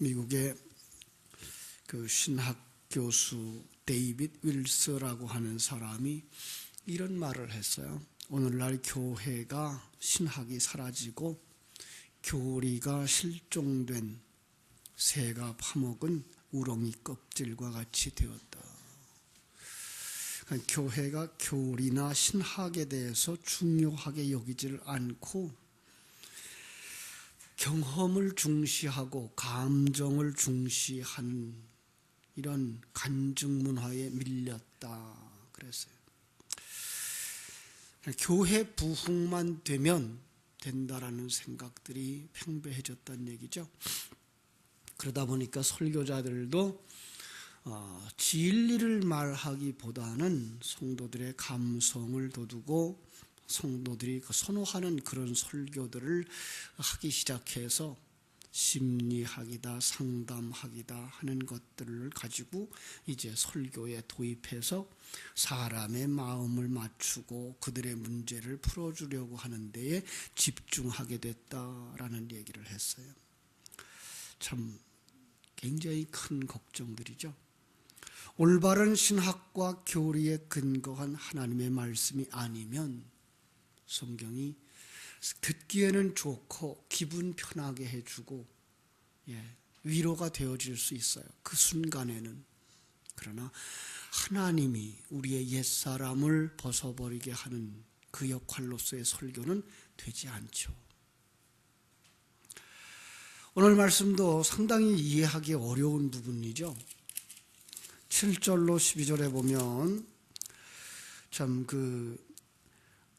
미국의 그 신학 교수 데이빗 윌스라고 하는 사람이 이런 말을 했어요. 오늘날 교회가 신학이 사라지고 교리가 실종된 새가 파먹은 우렁이 껍질과 같이 되었다. 그러니까 교회가 교리나 신학에 대해서 중요하게 여기지를 않고 경험을 중시하고 감정을 중시하는 이런 간증 문화에 밀렸다 그랬어요. 교회 부흥만 되면 된다라는 생각들이 팽배해졌다는 얘기죠. 그러다 보니까 설교자들도 진리를 말하기보다는 성도들의 감성을 돋우고 성도들이 선호하는 그런 설교들을 하기 시작해서 심리학이다, 상담학이다 하는 것들을 가지고 이제 설교에 도입해서 사람의 마음을 맞추고 그들의 문제를 풀어주려고 하는 데에 집중하게 됐다라는 얘기를 했어요. 참 굉장히 큰 걱정들이죠. 올바른 신학과 교리에 근거한 하나님의 말씀이 아니면 성경이 듣기에는 좋고 기분 편하게 해주고 위로가 되어질 수 있어요. 그 순간에는. 그러나 하나님이 우리의 옛사람을 벗어버리게 하는 그 역할로서의 설교는 되지 않죠. 오늘 말씀도 상당히 이해하기 어려운 부분이죠. 7절로 12절에 보면 참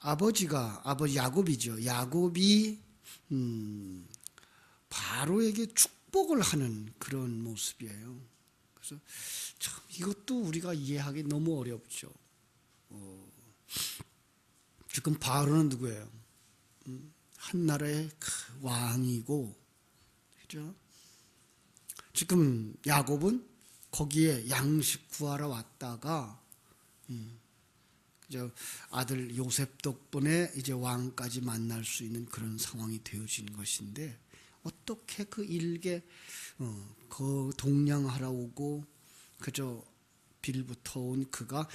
아버지 야곱이죠. 야곱이 바로에게 축복을 하는 그런 모습이에요. 그래서 참 이것도 우리가 이해하기 너무 어렵죠. 지금 바로는 누구예요? 한 나라의 왕이고, 그죠? 지금 야곱은 거기에 양식 구하러 왔다가 아들 요셉 덕분에 이제 왕까지 만날 수 있는 그런 상황이 되어진 것인데 어떻게 그 일개 그 동냥하러 오고 그저 빌부터 온 그가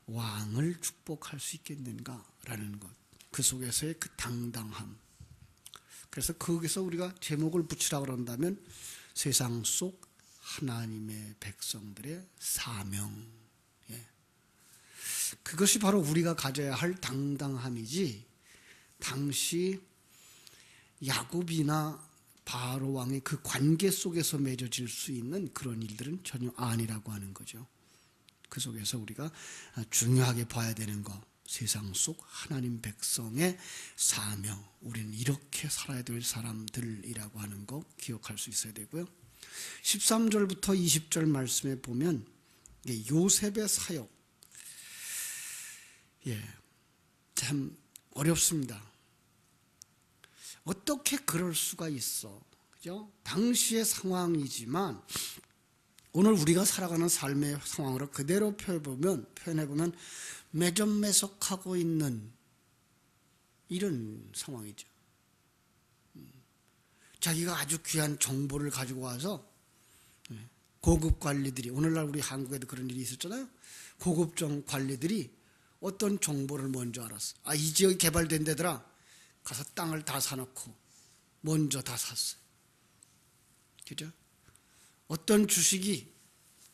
왕을 축복할 수 있겠는가라는 것, 그 속에서의 그 당당함. 그래서 거기서 우리가 제목을 붙이라고 그런다면 세상 속 하나님의 백성들의 사명. 그것이 바로 우리가 가져야 할 당당함이지, 당시 야곱이나 바로 왕의 그 관계 속에서 맺어질 수 있는 그런 일들은 전혀 아니라고 하는 거죠. 그 속에서 우리가 중요하게 봐야 되는 것, 세상 속 하나님 백성의 사명, 우리는 이렇게 살아야 될 사람들이라고 하는 거 기억할 수 있어야 되고요. 13절부터 20절 말씀에 보면 요셉의 사역, 참 어렵습니다. 어떻게 그럴 수가 있어? 그죠? 당시의 상황이지만 오늘 우리가 살아가는 삶의 상황으로 그대로 표현해보면 매점매석하고 있는 이런 상황이죠. 자기가 아주 귀한 정보를 가지고 와서 고급 관리들이, 오늘날 우리 한국에도 그런 일이 있었잖아요. 고급 관리들이 어떤 정보를 먼저 알았어. 이 지역이 개발된 데더라. 가서 땅을 다 사놓고 먼저 다 샀어요. 그죠? 어떤 주식이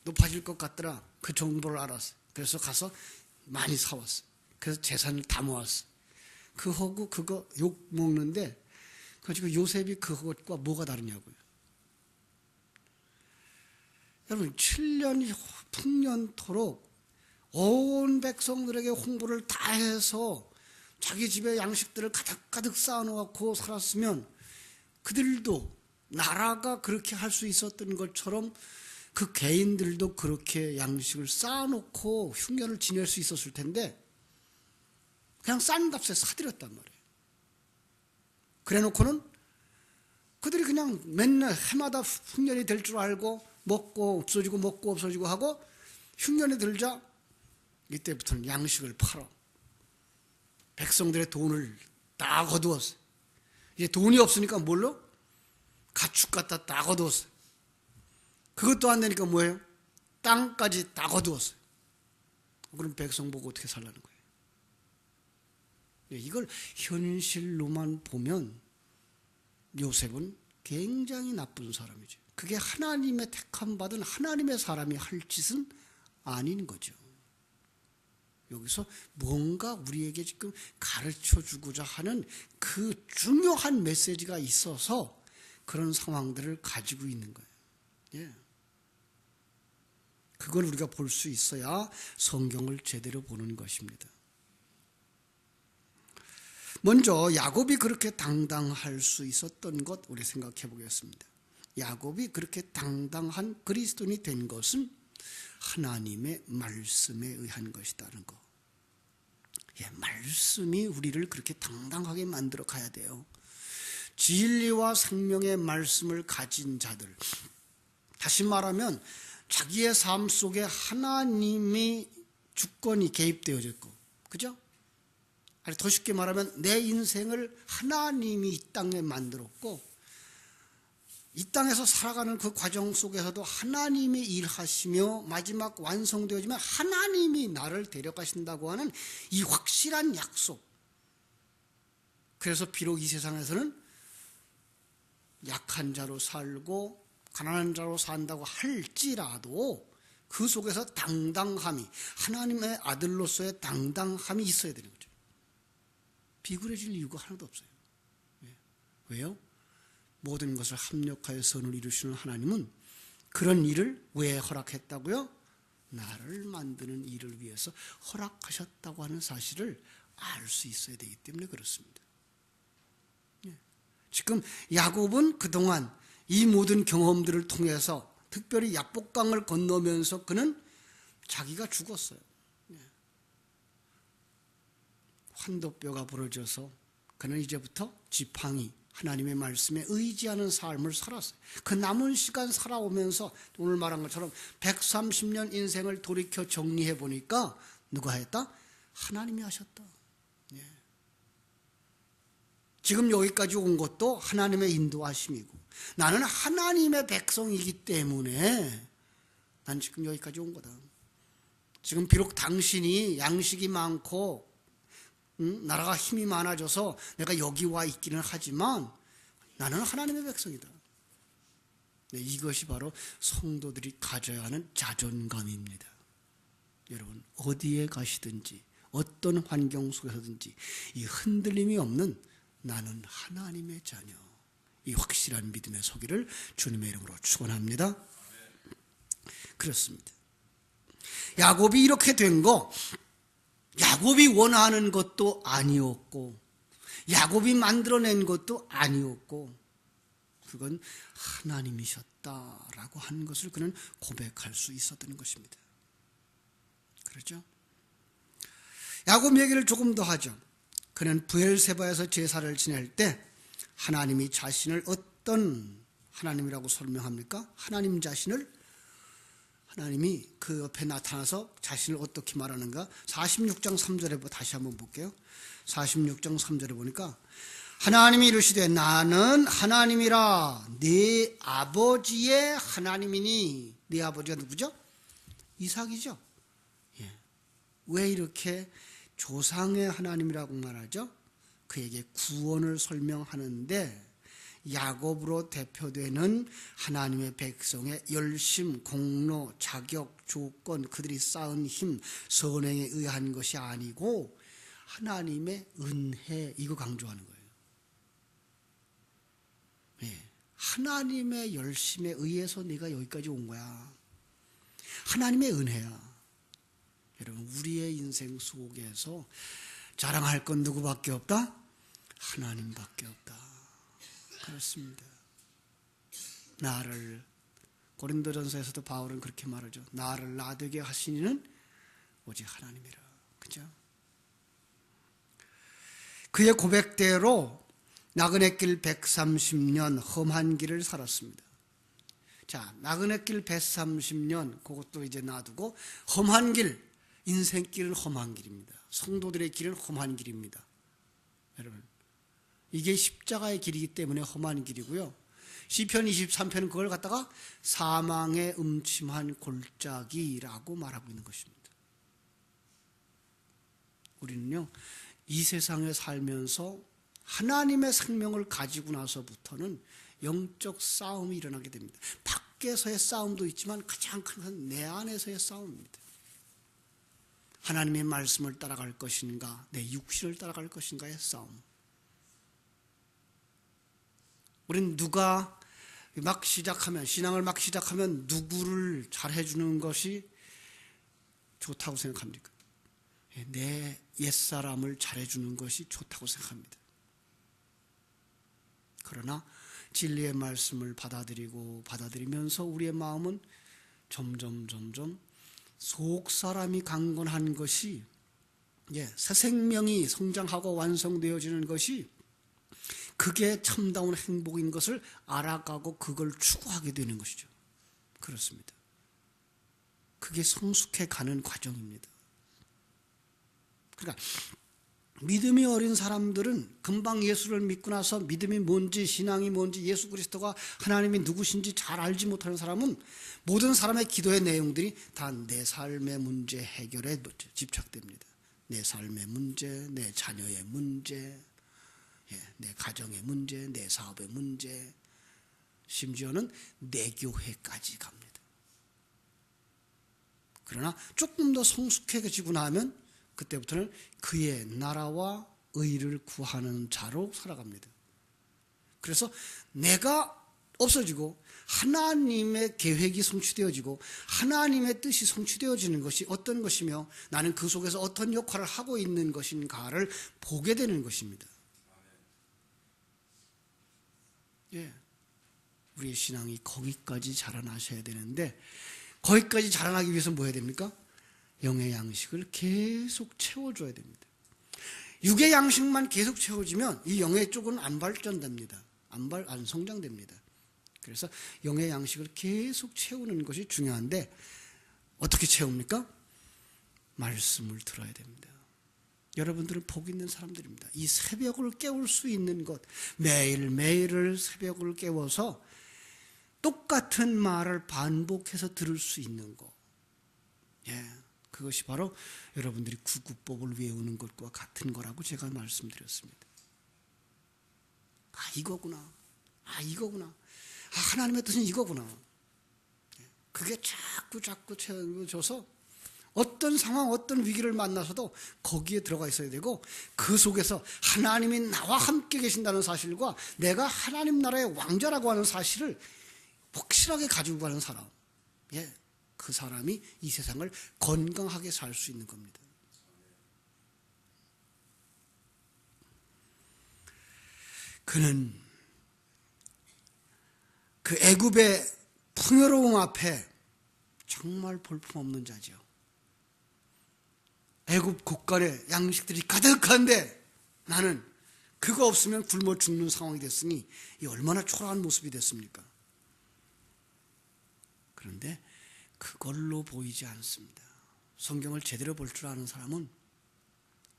높아질 것 같더라. 그 정보를 알았어요. 그래서 가서 많이 사왔어요. 그래서 재산을 다 모았어요. 그하고 그거 욕 먹는데 지금 요셉이 그것과 뭐가 다르냐고요. 여러분 7년 풍년토록 온 백성들에게 홍보를 다 해서 자기 집에 양식들을 가득가득 쌓아놓고 살았으면 그들도 나라가 그렇게 할 수 있었던 것처럼 그 개인들도 그렇게 양식을 쌓아놓고 흉년을 지낼 수 있었을 텐데 그냥 싼 값에 사들였단 말이에요. 그래놓고는 그들이 그냥 맨날 해마다 흉년이 될 줄 알고 먹고 없어지고 하고 흉년이 들자 이때부터는 양식을 팔아 백성들의 돈을 다 거두었어요. 이제 돈이 없으니까 뭘로? 가축 갖다 다 거두었어요. 그것도 안 되니까 뭐예요? 땅까지 다 거두었어요. 그럼 백성 보고 어떻게 살라는 거예요? 이걸 현실로만 보면 요셉은 굉장히 나쁜 사람이죠. 그게 하나님의 택함받은 하나님의 사람이 할 짓은 아닌 거죠. 여기서 뭔가 우리에게 지금 가르쳐주고자 하는 그 중요한 메시지가 있어서 그런 상황들을 가지고 있는 거예요. 예. 그걸 우리가 볼 수 있어야 성경을 제대로 보는 것입니다. 먼저 야곱이 그렇게 당당할 수 있었던 것 우리 생각해 보겠습니다. 야곱이 그렇게 당당한 그리스도인이 된 것은 하나님의 말씀에 의한 것이라는 거. 예, 말씀이 우리를 그렇게 당당하게 만들어 가야 돼요. 진리와 생명의 말씀을 가진 자들, 다시 말하면 자기의 삶 속에 하나님이 주권이 개입되어져 있고, 그죠? 아니, 더 쉽게 말하면 내 인생을 하나님이 이 땅에 만들었고 이 땅에서 살아가는 그 과정 속에서도 하나님이 일하시며 마지막 완성되어지면 하나님이 나를 데려가신다고 하는 이 확실한 약속. 그래서 비록 이 세상에서는 약한 자로 살고 가난한 자로 산다고 할지라도 그 속에서 당당함이, 하나님의 아들로서의 당당함이 있어야 되는 거죠. 비굴해질 이유가 하나도 없어요. 왜요? 모든 것을 합력하여 선을 이루시는 하나님은 그런 일을 왜 허락했다고요? 나를 만드는 일을 위해서 허락하셨다고 하는 사실을 알 수 있어야 되기 때문에 그렇습니다. 지금 야곱은 그동안 이 모든 경험들을 통해서 특별히 야복강을 건너면서 그는 자기가 죽었어요. 환도뼈가 부러져서 그는 이제부터 지팡이, 하나님의 말씀에 의지하는 삶을 살았어요. 그 남은 시간 살아오면서 오늘 말한 것처럼 130년 인생을 돌이켜 정리해 보니까 누가 했다? 하나님이 하셨다. 예. 지금 여기까지 온 것도 하나님의 인도하심이고 나는 하나님의 백성이기 때문에 난 지금 여기까지 온 거다. 지금 비록 당신이 양식이 많고 나라가 힘이 많아져서 내가 여기 와 있기는 하지만 나는 하나님의 백성이다. 네, 이것이 바로 성도들이 가져야 하는 자존감입니다. 여러분 어디에 가시든지 어떤 환경 속에서든지 이 흔들림이 없는 나는 하나님의 자녀, 이 확실한 믿음에 서기를 주님의 이름으로 축원합니다. 그렇습니다. 야곱이 이렇게 된 거 야곱이 원하는 것도 아니었고 야곱이 만들어낸 것도 아니었고 그건 하나님이셨다라고 하는 것을 그는 고백할 수 있었던 것입니다. 그렇죠? 야곱 얘기를 조금 더 하죠. 그는 브엘세바에서 제사를 지낼 때 하나님이 자신을 어떤 하나님이라고 설명합니까? 하나님 자신을 하나님이 그 옆에 나타나서 자신을 어떻게 말하는가? 46장 3절에 다시 한번 볼게요. 46장 3절에 보니까 하나님이 이르시되 나는 하나님이라 네 아버지의 하나님이니. 네 아버지가 누구죠? 이삭이죠. 예. 왜 이렇게 조상의 하나님이라고 말하죠? 그에게 구원을 설명하는데 야곱으로 대표되는 하나님의 백성의 열심, 공로, 자격, 조건, 그들이 쌓은 힘, 선행에 의한 것이 아니고 하나님의 은혜, 이거 강조하는 거예요. 네. 하나님의 열심에 의해서 네가 여기까지 온 거야. 하나님의 은혜야. 여러분 우리의 인생 속에서 자랑할 건 누구밖에 없다? 하나님밖에 없다. 그렇습니다. 나를 고린도전서에서도 바울은 그렇게 말하죠. 나를 나되게 하신 이는 오직 하나님이라. 그죠? 그의 고백대로 나그네 길 130년 험한 길을 살았습니다. 자, 나그네 길 130년 그것도 이제 놔두고 험한 길, 인생길은 험한 길입니다. 성도들의 길은 험한 길입니다. 여러분 이게 십자가의 길이기 때문에 험한 길이고요. 시편 23편은 그걸 갖다가 사망의 음침한 골짜기라고 말하고 있는 것입니다. 우리는요, 이 세상에 살면서 하나님의 생명을 가지고 나서부터는 영적 싸움이 일어나게 됩니다. 밖에서의 싸움도 있지만 가장 큰 것은 내 안에서의 싸움입니다. 하나님의 말씀을 따라갈 것인가, 내 육신을 따라갈 것인가의 싸움. 우린 누가 막 시작하면, 신앙을 막 시작하면 누구를 잘해주는 것이 좋다고 생각합니까? 내 옛사람을 잘해주는 것이 좋다고 생각합니다. 그러나 진리의 말씀을 받아들이면서 우리의 마음은 점점 속사람이 강건한 것이, 새 생명이 성장하고 완성되어지는 것이 그게 참다운 행복인 것을 알아가고 그걸 추구하게 되는 것이죠. 그렇습니다. 그게 성숙해 가는 과정입니다. 그러니까 믿음이 어린 사람들은 금방 예수를 믿고 나서 믿음이 뭔지, 신앙이 뭔지, 예수 그리스도가 하나님이 누구신지 잘 알지 못하는 사람은 모든 사람의 기도의 내용들이 다 내 삶의 문제 해결에 집착됩니다. 내 삶의 문제, 내 자녀의 문제, 내 가정의 문제, 내 사업의 문제, 심지어는 내 교회까지 갑니다. 그러나 조금 더 성숙해지고 나면 그때부터는 그의 나라와 의를 구하는 자로 살아갑니다. 그래서 내가 없어지고 하나님의 계획이 성취되어지고 하나님의 뜻이 성취되어지는 것이 어떤 것이며 나는 그 속에서 어떤 역할을 하고 있는 것인가를 보게 되는 것입니다. 우리의 신앙이 거기까지 자라나셔야 되는데, 거기까지 자라나기 위해서 뭐 해야 됩니까? 영의 양식을 계속 채워줘야 됩니다. 육의 양식만 계속 채워지면 이 영의 쪽은 안 발전됩니다. 안 성장됩니다. 그래서 영의 양식을 계속 채우는 것이 중요한데, 어떻게 채웁니까? 말씀을 들어야 됩니다. 여러분들은 복 있는 사람들입니다. 이 새벽을 깨울 수 있는 것, 매일매일을 새벽을 깨워서 똑같은 말을 반복해서 들을 수 있는 것, 그것이 바로 여러분들이 구구법을 외우는 것과 같은 거라고 제가 말씀드렸습니다. 이거구나. 하나님의 뜻은 이거구나. 그게 자꾸 채워져서 어떤 상황, 어떤 위기를 만나서도 거기에 들어가 있어야 되고, 그 속에서 하나님이 나와 함께 계신다는 사실과 내가 하나님 나라의 왕자라고 하는 사실을 확실하게 가지고 가는 사람, 그 사람이 이 세상을 건강하게 살 수 있는 겁니다. 그는 그 애굽의 풍요로움 앞에 정말 볼품없는 자죠. 애굽 곳간에 양식들이 가득한데 나는 그거 없으면 굶어 죽는 상황이 됐으니 이 얼마나 초라한 모습이 됐습니까? 그런데 그걸로 보이지 않습니다. 성경을 제대로 볼 줄 아는 사람은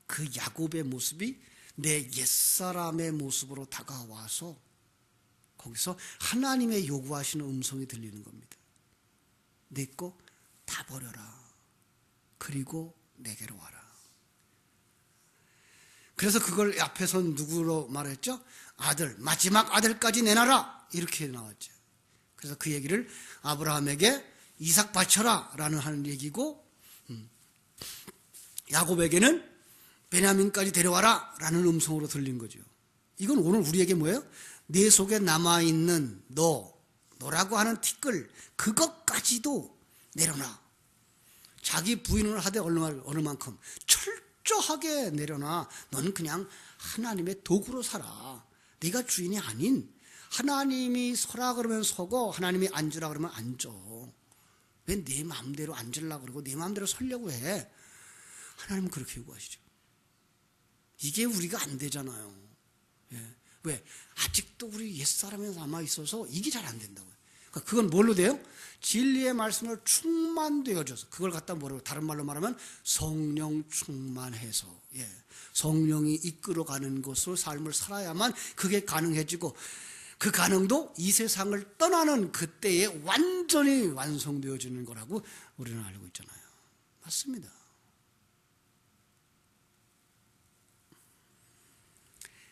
그 야곱의 모습이 내 옛사람의 모습으로 다가와서 거기서 하나님의 요구하시는 음성이 들리는 겁니다. 내 거 다 버려라. 그리고 내게로 와라. 그래서 그걸 앞에서 누구로 말했죠? 아들, 마지막 아들까지 내놔라. 이렇게 나왔죠. 그래서 그 얘기를 아브라함에게 이삭 바쳐라 라는 하는 얘기고, 야곱에게는 베냐민까지 데려와라 라는 음성으로 들린 거죠. 이건 오늘 우리에게 뭐예요? 내 속에 남아있는 너라고 하는 티끌, 그것까지도 내려놔. 자기 부인을 하되 어느 만큼 철저하게 내려놔. 너는 그냥 하나님의 도구로 살아. 네가 주인이 아닌, 하나님이 서라 그러면 서고 하나님이 앉으라 그러면 앉아. 왜 내 마음대로 앉으려고 그러고 내 마음대로 서려고 해? 하나님은 그렇게 요구하시죠. 이게 우리가 안 되잖아요. 왜? 아직도 우리 옛사람에 남아있어서 이게 잘 안 된다고요. 그러니까 그건 뭘로 돼요? 진리의 말씀을 충만되어져서, 그걸 갖다 뭐라고, 다른 말로 말하면 성령 충만해서, 성령이 이끌어가는 것으로 삶을 살아야만 그게 가능해지고, 그 가능도 이 세상을 떠나는 그때에 완전히 완성되어지는 거라고 우리는 알고 있잖아요. 맞습니다.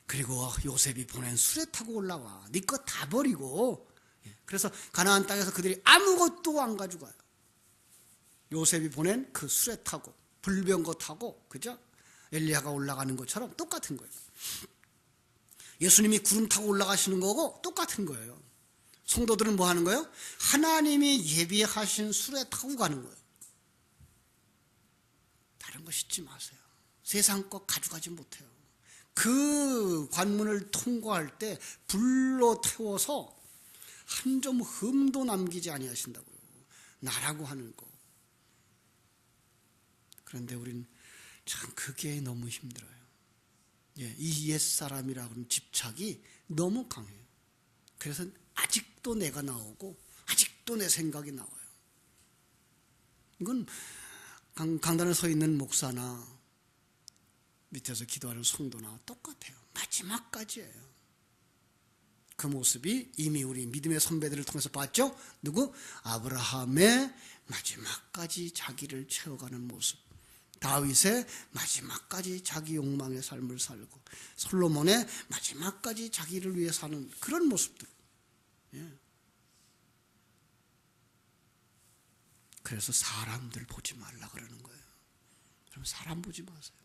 그리고 요셉이 보낸 수레 타고 올라와. 네 것 다 버리고. 그래서 가나안 땅에서 그들이 아무것도 안 가지고 와요. 요셉이 보낸 그 수레 타고 불병거 타고, 그죠? 엘리야가 올라가는 것처럼 똑같은 거예요. 예수님이 구름 타고 올라가시는 거고 똑같은 거예요. 성도들은 뭐 하는 거예요? 하나님이 예비하신 수레 타고 가는 거예요. 다른 거 싣지 마세요. 세상 것 가져가지 못해요. 그 관문을 통과할 때 불로 태워서 한 점 흠도 남기지 아니하신다고요. 나라고 하는 거. 그런데 우린 참 그게 너무 힘들어요. 이 옛사람이라고 하는 집착이 너무 강해요. 그래서 아직도 내가 나오고 아직도 내 생각이 나와요. 이건 강단에 서 있는 목사나 밑에서 기도하는 성도나 똑같아요. 마지막까지예요. 그 모습이 이미 우리 믿음의 선배들을 통해서 봤죠. 누구? 아브라함의 마지막까지 자기를 채워가는 모습, 다윗의 마지막까지 자기 욕망의 삶을 살고, 솔로몬의 마지막까지 자기를 위해 사는 그런 모습들. 그래서 사람들 보지 말라 그러는 거예요. 그럼 사람 보지 마세요.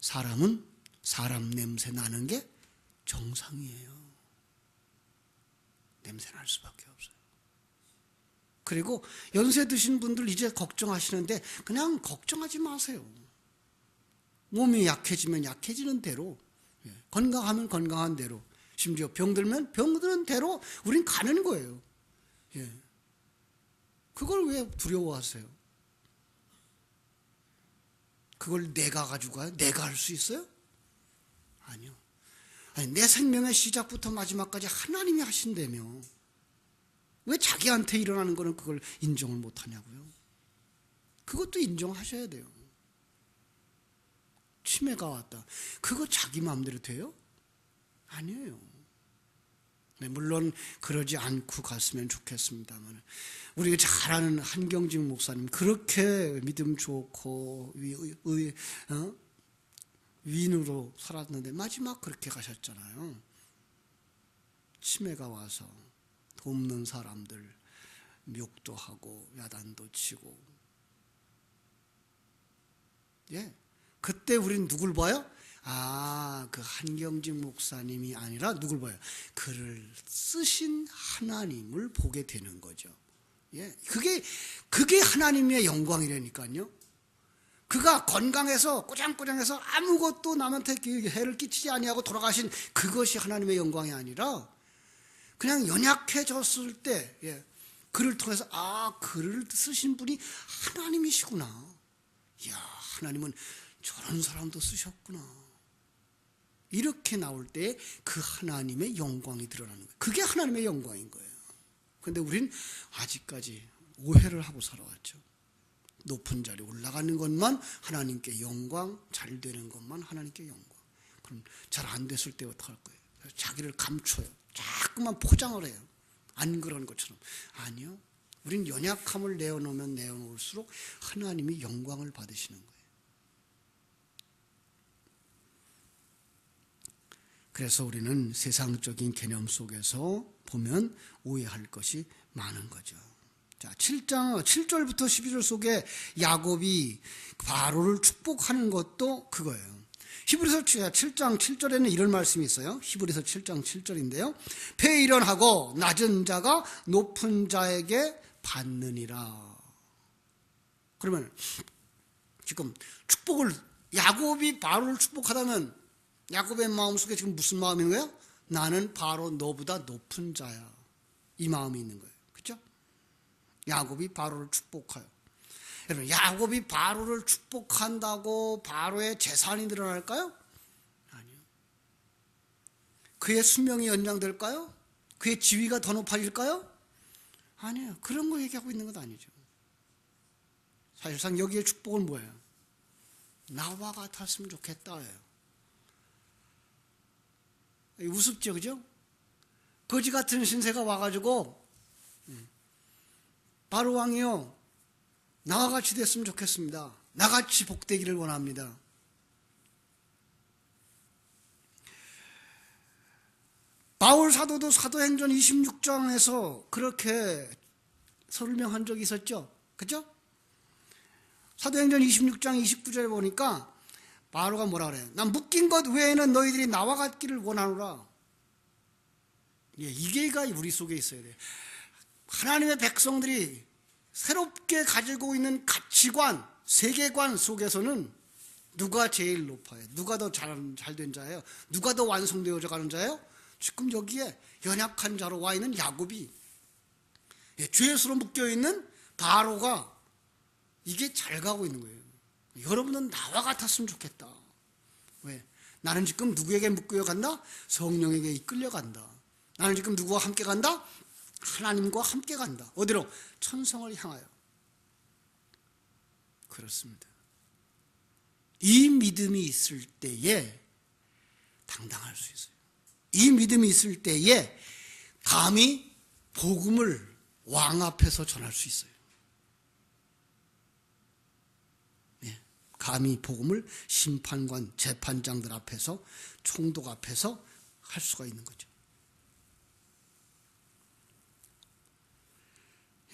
사람은 사람 냄새 나는 게 정상이에요. 냄새 날 수밖에 없어요. 그리고 연세 드신 분들 이제 걱정하시는데 그냥 걱정하지 마세요. 몸이 약해지면 약해지는 대로, 건강하면 건강한 대로, 심지어 병들면 병드는 대로 우린 가는 거예요. 그걸 왜 두려워하세요? 그걸 내가 가지고 가요? 내가 할 수 있어요? 아니요. 아니, 내 생명의 시작부터 마지막까지 하나님이 하신다며 왜 자기한테 일어나는 거는 그걸 인정을 못하냐고요. 그것도 인정하셔야 돼요. 치매가 왔다. 그거 자기 마음대로 돼요? 아니에요. 네, 물론 그러지 않고 갔으면 좋겠습니다만, 우리가 잘 아는 한경직 목사님 그렇게 믿음 좋고 위인으로 살았는데 마지막 그렇게 가셨잖아요. 치매가 와서 돕는 사람들 욕도 하고 야단도 치고. 그때 우린 누굴 봐요? 그 한경직 목사님이 아니라 누굴 봐요? 그를 쓰신 하나님을 보게 되는 거죠. 그게 하나님의 영광이라니까요. 그가 건강해서 꼬장꼬장해서 아무것도 남한테 해를 끼치지 아니하고 돌아가신 그것이 하나님의 영광이 아니라 그냥 연약해졌을 때 그를 통해서 그를 쓰신 분이 하나님이시구나. 이야, 하나님은 저런 사람도 쓰셨구나. 이렇게 나올 때 그 하나님의 영광이 드러나는 거예요. 그게 하나님의 영광인 거예요. 그런데 우린 아직까지 오해를 하고 살아왔죠. 높은 자리에 올라가는 것만 하나님께 영광, 잘 되는 것만 하나님께 영광. 그럼 잘 안 됐을 때 어떡할 거예요? 자기를 감춰요. 자꾸만 포장을 해요. 안 그런 것처럼. 아니요. 우린 연약함을 내어놓으면 내어놓을수록 하나님이 영광을 받으시는 거예요. 그래서 우리는 세상적인 개념 속에서 보면 오해할 것이 많은 거죠. 자, 7절부터 12절 속에 야곱이 바로를 축복하는 것도 그거예요. 히브리서 7장 7절에는 이런 말씀이 있어요. 히브리서 7장 7절인데요. 폐일연하고 낮은 자가 높은 자에게 받느니라. 그러면 지금 축복을, 야곱이 바로를 축복하다면 야곱의 마음속에 지금 무슨 마음이 있는 거예요? 나는 바로 너보다 높은 자야. 이 마음이 있는 거예요. 그렇죠? 야곱이 바로를 축복해요. 여러분, 야곱이 바로를 축복한다고 바로의 재산이 늘어날까요? 아니요. 그의 수명이 연장될까요? 그의 지위가 더 높아질까요? 아니에요. 그런 거 얘기하고 있는 것 아니죠. 사실상 여기에 축복은 뭐예요? 나와 같았으면 좋겠다예요. 우습죠, 그죠? 거지 같은 신세가 와가지고 바로 왕이요, 나와 같이 됐으면 좋겠습니다. 나같이 복되기를 원합니다. 바울 사도도 사도행전 26장에서 그렇게 설명한 적이 있었죠. 그죠? 사도행전 26장 29절에 보니까 바로가 뭐라 그래요? 난 묶인 것 외에는 너희들이 나와 같기를 원하노라. 예, 이게가 우리 속에 있어야 돼요. 하나님의 백성들이 새롭게 가지고 있는 가치관, 세계관 속에서는 누가 제일 높아요? 누가 더 잘된 자예요? 누가 더 완성되어져 가는 자예요? 지금 여기에 연약한 자로 와 있는 야곱이, 죄수로 묶여있는 바로가 이게 잘 가고 있는 거예요. 여러분은 나와 같았으면 좋겠다. 왜? 나는 지금 누구에게 묶여 간다? 성령에게 이끌려 간다. 나는 지금 누구와 함께 간다? 하나님과 함께 간다. 어디로? 천성을 향하여. 그렇습니다. 이 믿음이 있을 때에 당당할 수 있어요. 이 믿음이 있을 때에 감히 복음을 왕 앞에서 전할 수 있어요. 예, 감히 복음을 심판관, 재판장들 앞에서, 총독 앞에서 할 수가 있는 거죠.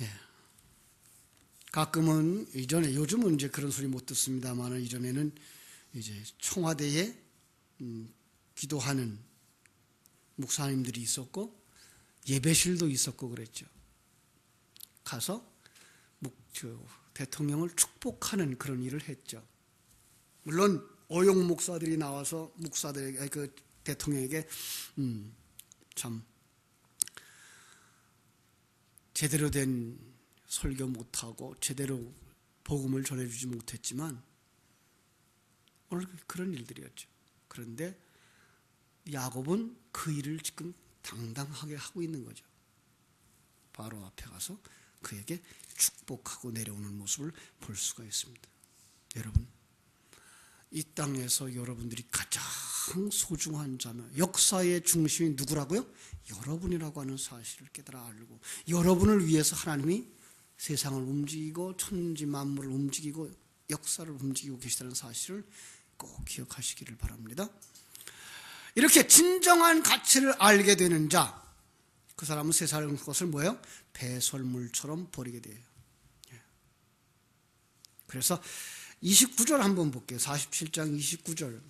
예. 가끔은 요즘은 이제 그런 소리 못 듣습니다만, 이전에는 이제 청와대에 기도하는 목사님들이 있었고 예배실도 있었고 그랬죠. 가서 대통령을 축복하는 그런 일을 했죠. 물론 어용 목사들이 나와서 목사들에게, 그 대통령에게 참 제대로 된 설교 못하고 제대로 복음을 전해주지 못했지만 오늘 그런 일들이었죠. 그런데 야곱은 그 일을 지금 당당하게 하고 있는 거죠. 바로 앞에 가서 그에게 축복하고 내려오는 모습을 볼 수가 있습니다. 여러분, 이 땅에서 여러분들이 가장 소중한 자며 역사의 중심이 누구라고요? 여러분이라고 하는 사실을 깨달아 알고, 여러분을 위해서 하나님이 세상을 움직이고 천지 만물을 움직이고 역사를 움직이고 계시다는 사실을 꼭 기억하시기를 바랍니다. 이렇게 진정한 가치를 알게 되는 자, 그 사람은 세상의 것을 뭐예요? 배설물처럼 버리게 돼요. 그래서 29절 한번 볼게요. 47장 29절.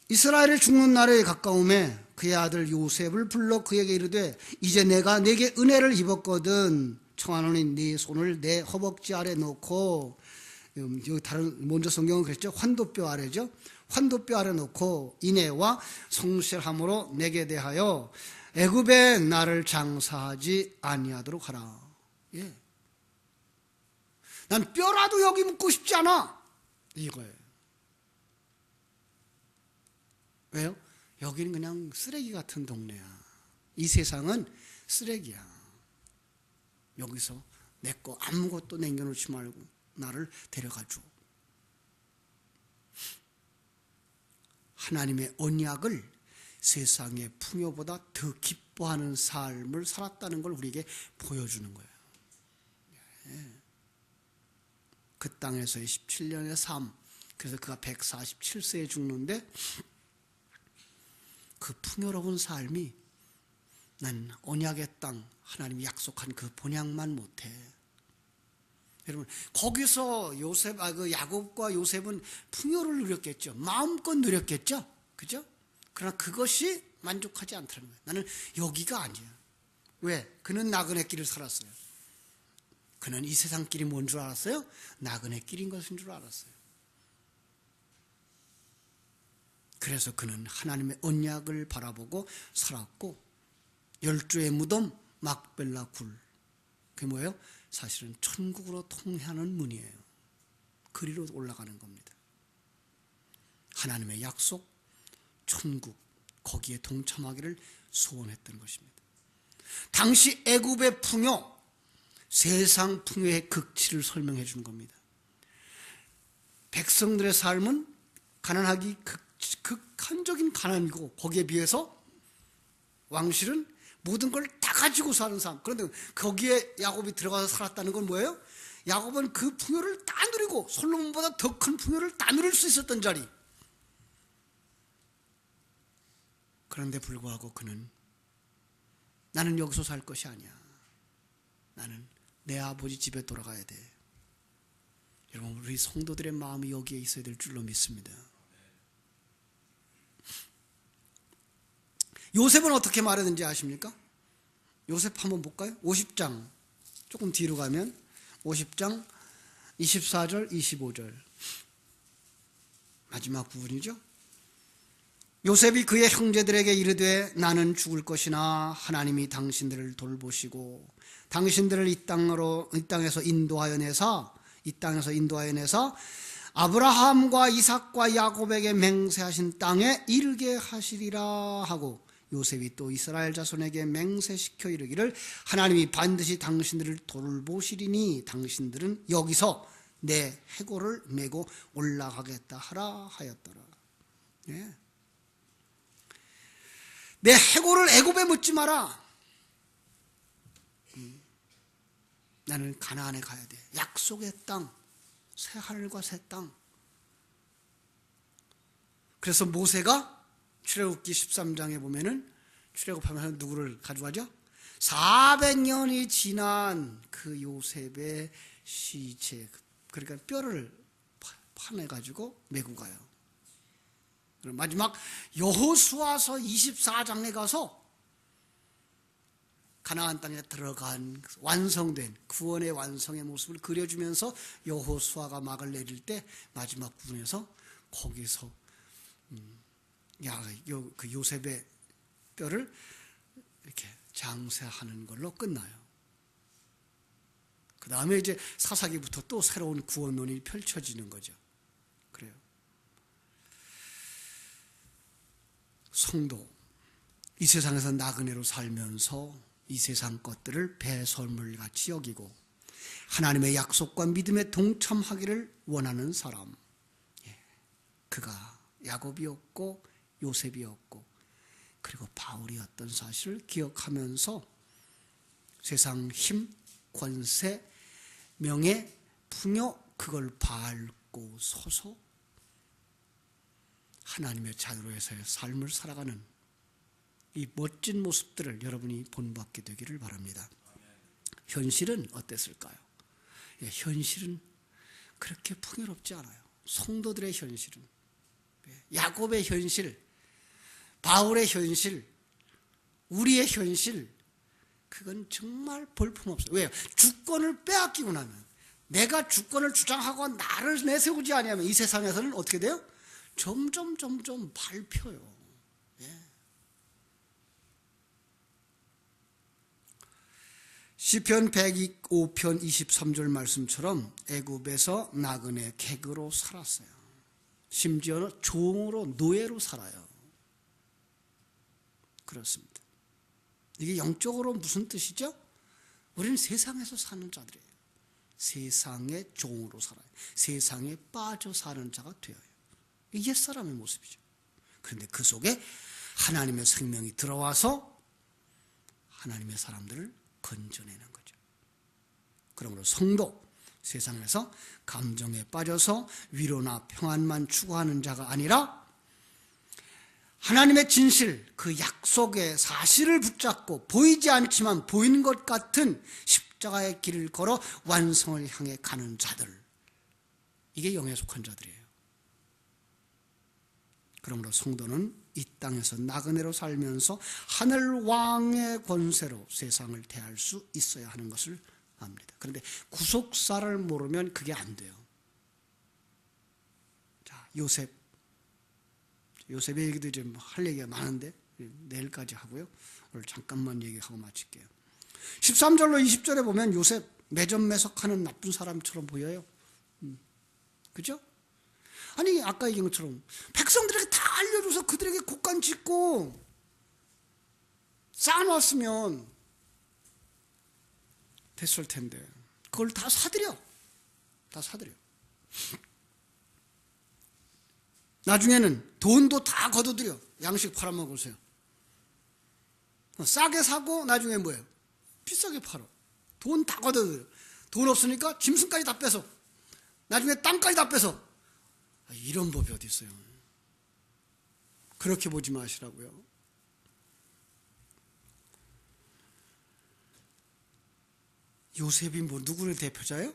이스라엘의 죽는 날에 가까움에 그의 아들 요셉을 불러 그에게 이르되, 이제 내가 네게 은혜를 입었거든. 청하노니 네 손을 내 허벅지 아래 놓고, 여기 다른 먼저 성경은 그랬죠. 환도뼈 아래죠. 환도뼈 아래 놓고 인애와 성실함으로 내게 대하여 애굽에 나를 장사하지 아니하도록 하라. 예. 난 뼈라도 여기 묻고 싶지 않아. 이거예요. 왜요? 여기는 그냥 쓰레기 같은 동네야. 이 세상은 쓰레기야. 여기서 내 거 아무것도 남겨놓지 말고 나를 데려가줘. 하나님의 언약을 세상의 풍요보다 더 기뻐하는 삶을 살았다는 걸 우리에게 보여주는 거예요. 그 땅에서의 17년의 삶, 그래서 그가 147세에 죽는데 그 풍요로운 삶이, 난 언약의 땅, 하나님이 약속한 그 본향만 못해. 여러분, 거기서 야곱과 요셉은 풍요를 누렸겠죠. 마음껏 누렸겠죠. 그죠? 그러나 그것이 만족하지 않다는 거예요. 나는 여기가 아니야. 왜? 그는 나그네 길을 살았어요. 그는 이 세상 길이 뭔 줄 알았어요? 나그네 길인 것인 줄 알았어요. 그래서 그는 하나님의 언약을 바라보고 살았고, 열주의 무덤 막벨라 굴, 그게 뭐예요? 사실은 천국으로 통하는 문이에요. 그리로 올라가는 겁니다. 하나님의 약속, 천국, 거기에 동참하기를 소원했던 것입니다. 당시 애굽의 풍요, 세상 풍요의 극치를 설명해 주는 겁니다. 백성들의 삶은 가난하기 극한적인 가난이고 거기에 비해서 왕실은 모든 걸 다 가지고 사는 사람. 그런데 거기에 야곱이 들어가서 살았다는 건 뭐예요? 야곱은 그 풍요를 다 누리고 솔로몬보다 더 큰 풍요를 다 누릴 수 있었던 자리. 그런데 불구하고 그는 나는 여기서 살 것이 아니야. 나는 내 아버지 집에 돌아가야 돼. 여러분, 우리 성도들의 마음이 여기에 있어야 될 줄로 믿습니다. 요셉은 어떻게 말하는지 아십니까? 요셉 한번 볼까요? 50장 조금 뒤로 가면 50장 24절 25절 마지막 부분이죠. 요셉이 그의 형제들에게 이르되 나는 죽을 것이나 하나님이 당신들을 돌보시고 당신들을 이 땅에서 인도하여 내사 아브라함과 이삭과 야곱에게 맹세하신 땅에 이르게 하시리라 하고 요셉이 또 이스라엘 자손에게 맹세시켜 이르기를 하나님이 반드시 당신들을 돌보시리니 당신들은 여기서 내 해골을 메고 올라가겠다 하라 하였더라. 예. 내 해골을 애굽에 묻지 마라. 나는 가나안에 가야 돼. 약속의 땅, 새 하늘과 새 땅. 그래서 모세가 출애굽기 13장에 보면은 출애굽하면서 누구를 가져가죠? 400년이 지난 그 요셉의 시체, 그러니까 뼈를 파내가지고 메고 가요. 마지막 여호수아서 24장에 가서 가나안 땅에 들어간 완성된 구원의 완성의 모습을 그려주면서 여호수아가 막을 내릴 때 마지막 부분에서 거기서 그 요셉의 뼈를 이렇게 장세하는 걸로 끝나요. 그 다음에 이제 사사기부터 또 새로운 구원론이 펼쳐지는 거죠. 그래요. 성도, 이 세상에서 나그네로 살면서 이 세상 것들을 배설물같이 여기고 하나님의 약속과 믿음에 동참하기를 원하는 사람, 그가 야곱이었고 요셉이었고 그리고 바울이었던 사실을 기억하면서 세상 힘, 권세, 명예, 풍요 그걸 밟고 서서 하나님의 자녀로서의 삶을 살아가는 이 멋진 모습들을 여러분이 본받게 되기를 바랍니다. 현실은 어땠을까요? 현실은 그렇게 풍요롭지 않아요. 성도들의 현실은, 야곱의 현실, 바울의 현실, 우리의 현실, 그건 정말 볼품없어요. 왜요? 주권을 빼앗기고 나면, 내가 주권을 주장하고 나를 내세우지 아니하면 이 세상에서는 어떻게 돼요? 점점 밟혀요. 시편 105편 23절 말씀처럼 애굽에서 나그네 객으로 살았어요. 심지어는 종으로 노예로 살아요. 그렇습니다. 이게 영적으로 무슨 뜻이죠? 우리는 세상에서 사는 자들이에요. 세상의 종으로 살아요. 세상에 빠져 사는 자가 되어요. 이게 옛사람의 모습이죠. 그런데 그 속에 하나님의 생명이 들어와서 하나님의 사람들을 건져내는 거죠. 그러므로 성도, 세상에서 감정에 빠져서 위로나 평안만 추구하는 자가 아니라 하나님의 진실, 그 약속의 사실을 붙잡고 보이지 않지만 보이는 것 같은 십자가의 길을 걸어 완성을 향해 가는 자들, 이게 영에 속한 자들이에요. 그러므로 성도는 이 땅에서 나그네로 살면서 하늘 왕의 권세로 세상을 대할 수 있어야 하는 것을 압니다. 그런데 구속사를 모르면 그게 안 돼요. 자, 요셉의 얘기도 좀 할 얘기가 많은데 내일까지 하고요. 오늘 잠깐만 얘기하고 마칠게요. 13절로 20절에 보면 요셉 매점매석하는 나쁜 사람처럼 보여요. 그죠? 아니 아까 얘기한 것처럼 백성들에게 다 알려줘서 그들에게 곡간 짓고 쌓아놨으면 됐을 텐데 그걸 다 사들여. 나중에는 돈도 다 걷어들여. 양식 팔아먹으세요. 싸게 사고 나중에 뭐예요? 비싸게 팔어. 돈 다 걷어들여. 돈 없으니까 짐승까지 다 뺏어. 나중에 땅까지 다 뺏어. 이런 법이 어디 있어요? 그렇게 보지 마시라고요. 요셉이 뭐 누구를 대표자예요?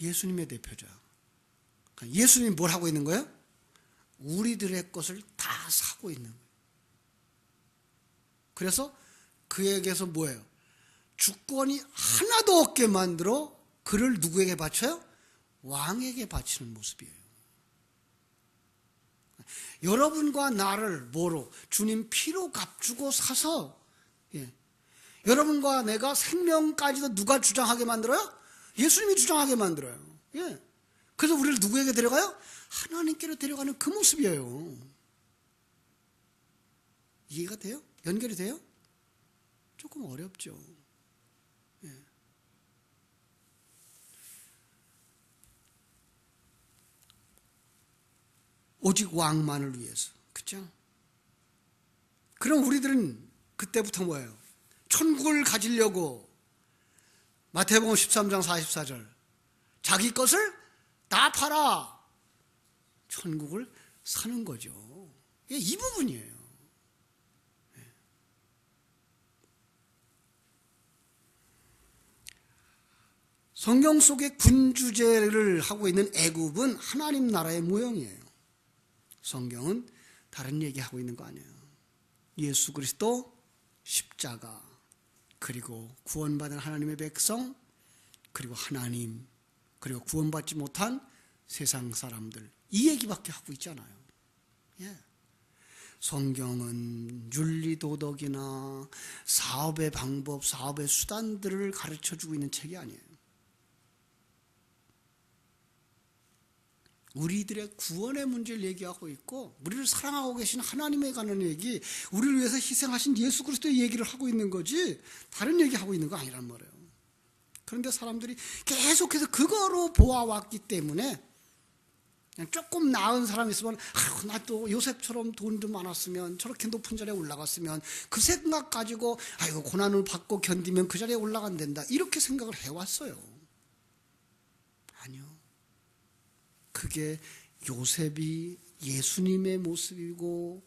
예수님의 대표자. 그러니까 예수님이 뭘 하고 있는 거예요? 우리들의 것을 다 사고 있는 거예요. 그래서 그에게서 뭐예요? 주권이 하나도 없게 만들어 그를 누구에게 바쳐요? 왕에게 바치는 모습이에요. 여러분과 나를 뭐로? 주님 피로 값주고 사서, 예. 여러분과 내가 생명까지도 누가 주장하게 만들어요? 예수님이 주장하게 만들어요. 예. 그래서 우리를 누구에게 데려가요? 하나님께로 데려가는 그 모습이에요. 이해가 돼요? 연결이 돼요? 조금 어렵죠. 예. 오직 왕만을 위해서. 그렇죠? 그럼 우리들은 그때부터 뭐예요? 천국을 가지려고 마태복음 13장 44절 자기 것을 다 팔아 천국을 사는 거죠. 이 부분이에요. 성경 속에 군주제를 하고 있는 애굽은 하나님 나라의 모형이에요. 성경은 다른 얘기하고 있는 거 아니에요. 예수 그리스도, 십자가, 그리고 구원받은 하나님의 백성, 그리고 하나님, 그리고 구원받지 못한 세상 사람들, 이 얘기밖에 하고 있잖아요. 예. 성경은 윤리도덕이나 사업의 방법, 사업의 수단들을 가르쳐주고 있는 책이 아니에요. 우리들의 구원의 문제를 얘기하고 있고 우리를 사랑하고 계신 하나님에 관한 얘기, 우리를 위해서 희생하신 예수 그리스도의 얘기를 하고 있는 거지 다른 얘기하고 있는 거 아니란 말이에요. 그런데 사람들이 계속해서 그거로 보아왔기 때문에 그냥 조금 나은 사람이 있으면 나도 요셉처럼 돈도 많았으면 저렇게 높은 자리에 올라갔으면 그 생각 가지고 아이고 고난을 받고 견디면 그 자리에 올라간단다 이렇게 생각을 해왔어요. 아니요. 그게 요셉이 예수님의 모습이고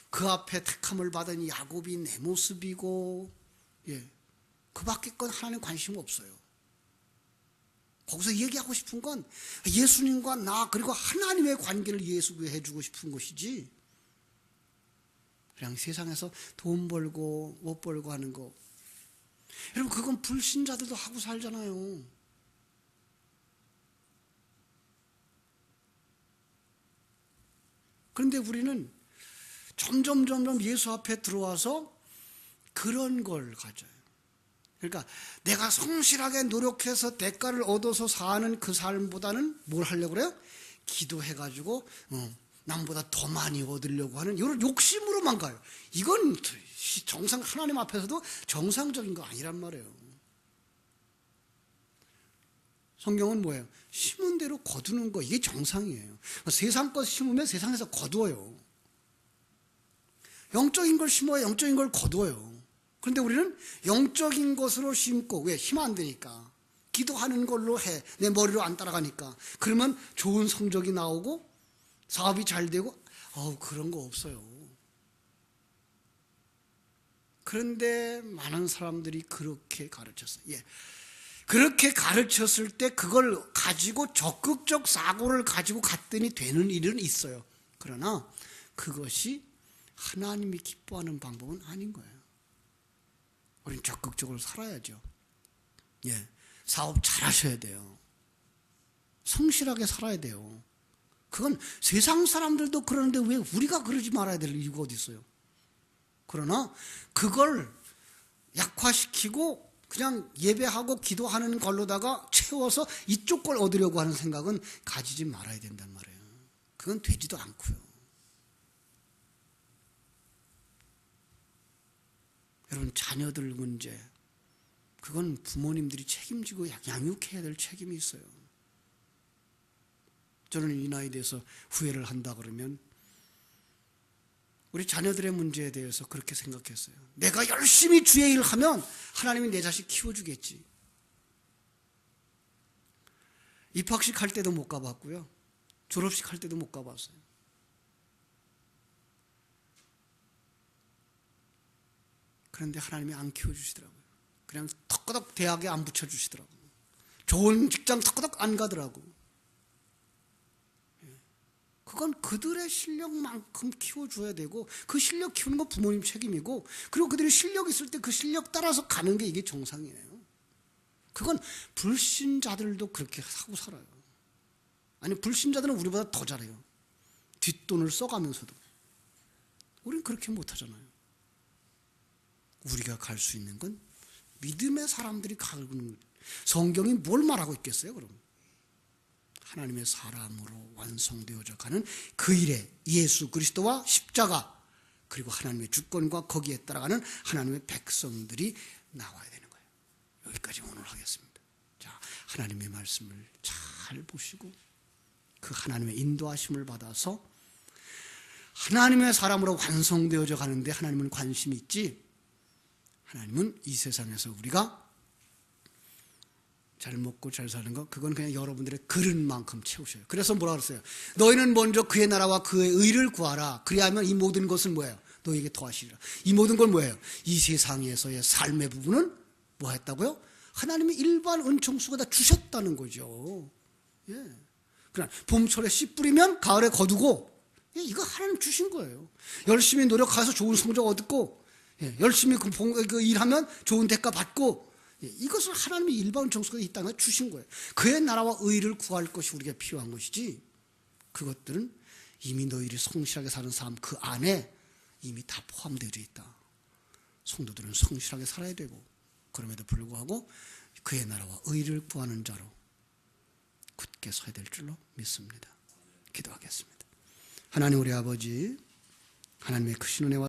그 앞에 택함을 받은 야곱이 내 모습이고, 예, 그 밖에 건 하나님 관심 없어요. 거기서 얘기하고 싶은 건 예수님과 나 그리고 하나님의 관계를 예수해 주고 싶은 것이지 그냥 세상에서 돈 벌고 못 벌고 하는 거, 여러분 그건 불신자들도 하고 살잖아요. 그런데 우리는 점점 예수 앞에 들어와서 그런 걸 가져요. 그러니까 내가 성실하게 노력해서 대가를 얻어서 사는 그 삶보다는 뭘 하려고 그래요? 기도해가지고 남보다 더 많이 얻으려고 하는 이런 욕심으로만 가요. 이건 정상, 하나님 앞에서도 정상적인 거 아니란 말이에요. 성경은 뭐예요? 심은 대로 거두는 거, 이게 정상이에요. 세상 것 심으면 세상에서 거두어요. 영적인 걸 심어야 영적인 걸 거두어요. 그런데 우리는 영적인 것으로 심고, 왜? 힘 안 되니까. 기도하는 걸로 해. 내 머리로 안 따라가니까. 그러면 좋은 성적이 나오고 사업이 잘 되고, 그런 거 없어요. 그런데 많은 사람들이 그렇게 가르쳤어요. 예. 그렇게 가르쳤을 때 그걸 가지고 적극적 사고를 가지고 갔더니 되는 일은 있어요. 그러나 그것이 하나님이 기뻐하는 방법은 아닌 거예요. 우리는 적극적으로 살아야죠. 예, 사업 잘 하셔야 돼요. 성실하게 살아야 돼요. 그건 세상 사람들도 그러는데 왜 우리가 그러지 말아야 될 이유가 어디 있어요? 그러나 그걸 약화시키고 그냥 예배하고 기도하는 걸로다가 채워서 이쪽 걸 얻으려고 하는 생각은 가지지 말아야 된단 말이에요. 그건 되지도 않고요. 여러분 자녀들 문제, 그건 부모님들이 책임지고 양육해야 될 책임이 있어요. 저는 이 나이에 대해서 후회를 한다 그러면 우리 자녀들의 문제에 대해서 그렇게 생각했어요. 내가 열심히 주의 일을 하면 하나님이 내 자식 키워주겠지. 입학식 할 때도 못 가봤고요. 졸업식 할 때도 못 가봤어요. 그런데 하나님이 안 키워주시더라고요. 그냥 턱거덕 대학에 안 붙여주시더라고요. 좋은 직장 턱거덕 안 가더라고. 그건 그들의 실력만큼 키워줘야 되고 그 실력 키우는 건 부모님 책임이고 그리고 그들이 실력 있을 때 그 실력 따라서 가는 게 이게 정상이에요. 그건 불신자들도 그렇게 하고 살아요. 아니 불신자들은 우리보다 더 잘해요. 뒷돈을 써가면서도. 우리는 그렇게 못하잖아요. 우리가 갈 수 있는 건 믿음의 사람들이 가는 성경이 뭘 말하고 있겠어요 그럼? 하나님의 사람으로 완성되어져 가는 그 일에 예수 그리스도와 십자가 그리고 하나님의 주권과 거기에 따라가는 하나님의 백성들이 나와야 되는 거예요. 여기까지 오늘 하겠습니다. 자, 하나님의 말씀을 잘 보시고 그 하나님의 인도하심을 받아서 하나님의 사람으로 완성되어져 가는데 하나님은 관심이 있지. 하나님은 이 세상에서 우리가 잘 먹고 잘 사는 거 그건 그냥 여러분들의 그릇만큼 채우셔요. 그래서 뭐라 그랬어요? 너희는 먼저 그의 나라와 그의 의를 구하라. 그리하면 이 모든 것은 뭐예요? 너희에게 더하시리라. 이 모든 건 뭐예요? 이 세상에서의 삶의 부분은 뭐 했다고요? 하나님이 일반 은총수가 다 주셨다는 거죠. 예. 그러나 봄철에 씨 뿌리면 가을에 거두고 이거 하나님 주신 거예요. 열심히 노력해서 좋은 성적 얻고 열심히 그 일하면 좋은 대가 받고 이것을 하나님이 일반 정수가 이 땅에 주신 거예요. 그의 나라와 의를 구할 것이 우리가 필요한 것이지 그것들은 이미 너희들이 성실하게 사는 삶 그 안에 이미 다 포함되어 있다. 성도들은 성실하게 살아야 되고 그럼에도 불구하고 그의 나라와 의를 구하는 자로 굳게 서야 될 줄로 믿습니다. 기도하겠습니다. 하나님 우리 아버지 하나님의 크신 은혜와